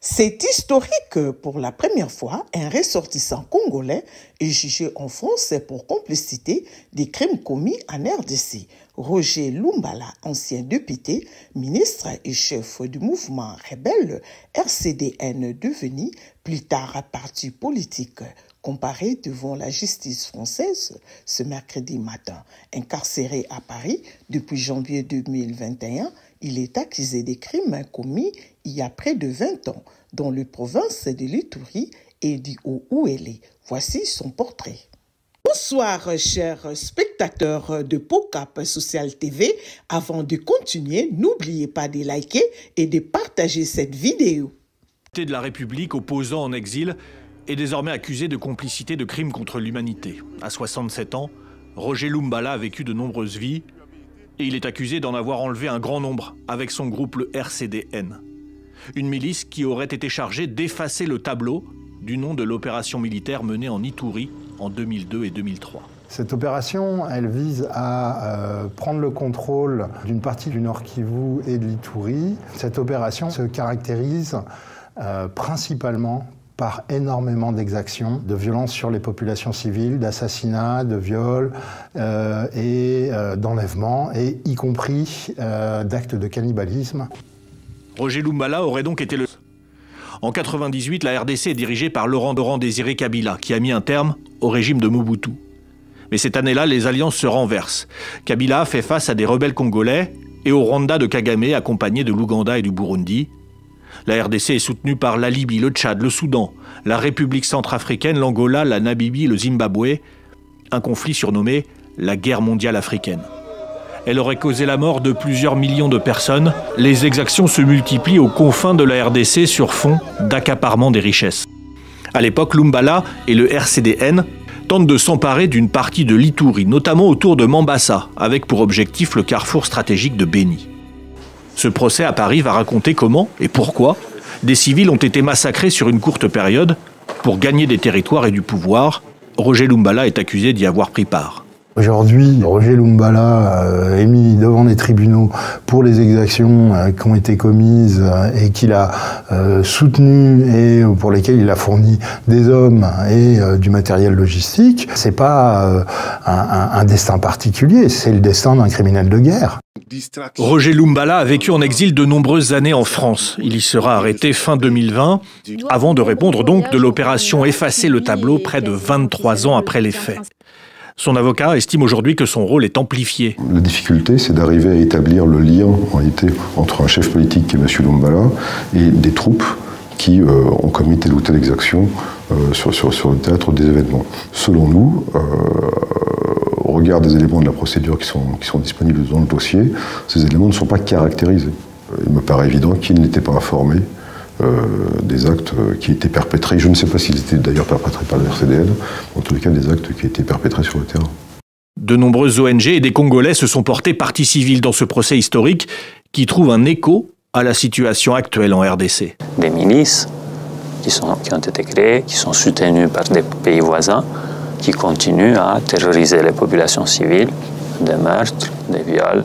C'est historique. Pour la première fois, un ressortissant congolais est jugé en France pour complicité des crimes commis en RDC. Roger Lumbala, ancien député, ministre et chef du mouvement rebelle RCDN devenu plus tard parti politique, comparé devant la justice française ce mercredi matin. Incarcéré à Paris depuis janvier 2021, il est accusé des crimes commis il y a près de 20 ans dans les provinces de l'Ituri et du Haut-Uélé. Voici son portrait. Bonsoir, chers spectateurs de POCAP Social TV. Avant de continuer, n'oubliez pas de liker et de partager cette vidéo. De la République, opposant en exil, est désormais accusé de complicité de crimes contre l'humanité. À 67 ans, Roger Lumbala a vécu de nombreuses vies et il est accusé d'en avoir enlevé un grand nombre avec son groupe le RCDN. Une milice qui aurait été chargée d'effacer le tableau du nom de l'opération militaire menée en Ituri en 2002 et 2003. Cette opération, elle vise à prendre le contrôle d'une partie du Nord Kivu et de l'Ituri. Cette opération se caractérise principalement par énormément d'exactions, de violences sur les populations civiles, d'assassinats, de viols et d'enlèvements, et y compris d'actes de cannibalisme. Roger Lumbala aurait donc été le... En 1998, la RDC est dirigée par Laurent Désiré Kabila, qui a mis un terme au régime de Mobutu. Mais cette année-là, les alliances se renversent. Kabila fait face à des rebelles congolais et au Rwanda de Kagame, accompagné de l'Ouganda et du Burundi. La RDC est soutenue par la Libye, le Tchad, le Soudan, la République centrafricaine, l'Angola, la Namibie, le Zimbabwe. Un conflit surnommé la guerre mondiale africaine. Elle aurait causé la mort de plusieurs millions de personnes. Les exactions se multiplient aux confins de la RDC sur fond d'accaparement des richesses. À l'époque, Lumbala et le RCDN tentent de s'emparer d'une partie de l'Ituri, notamment autour de Mambasa, avec pour objectif le carrefour stratégique de Béni. Ce procès à Paris va raconter comment et pourquoi des civils ont été massacrés sur une courte période pour gagner des territoires et du pouvoir. Roger Lumbala est accusé d'y avoir pris part. Aujourd'hui, Roger Lumbala est mis devant les tribunaux pour les exactions qui ont été commises et qu'il a soutenues et pour lesquelles il a fourni des hommes et du matériel logistique. C'est pas un destin particulier, c'est le destin d'un criminel de guerre. Roger Lumbala a vécu en exil de nombreuses années en France. Il y sera arrêté fin 2020, avant de répondre donc de l'opération Effacer le tableau près de 23 ans après les faits. Son avocat estime aujourd'hui que son rôle est amplifié. La difficulté, c'est d'arriver à établir le lien en réalité entre un chef politique qui est M. Lumbala et des troupes qui ont commis telle ou telle exaction sur le théâtre des événements. Selon nous, au regard des éléments de la procédure qui sont disponibles dans le dossier, ces éléments ne sont pas caractérisés. Il me paraît évident qu'il n'était pas informé des actes qui étaient perpétrés. Je ne sais pas s'ils étaient d'ailleurs perpétrés par le RCDN, en tous les cas des actes qui étaient perpétrés sur le terrain. De nombreuses ONG et des Congolais se sont portés partie civile dans ce procès historique qui trouve un écho à la situation actuelle en RDC. Des milices qui ont été créées, qui sont soutenues par des pays voisins, qui continuent à terroriser les populations civiles, des meurtres, des viols,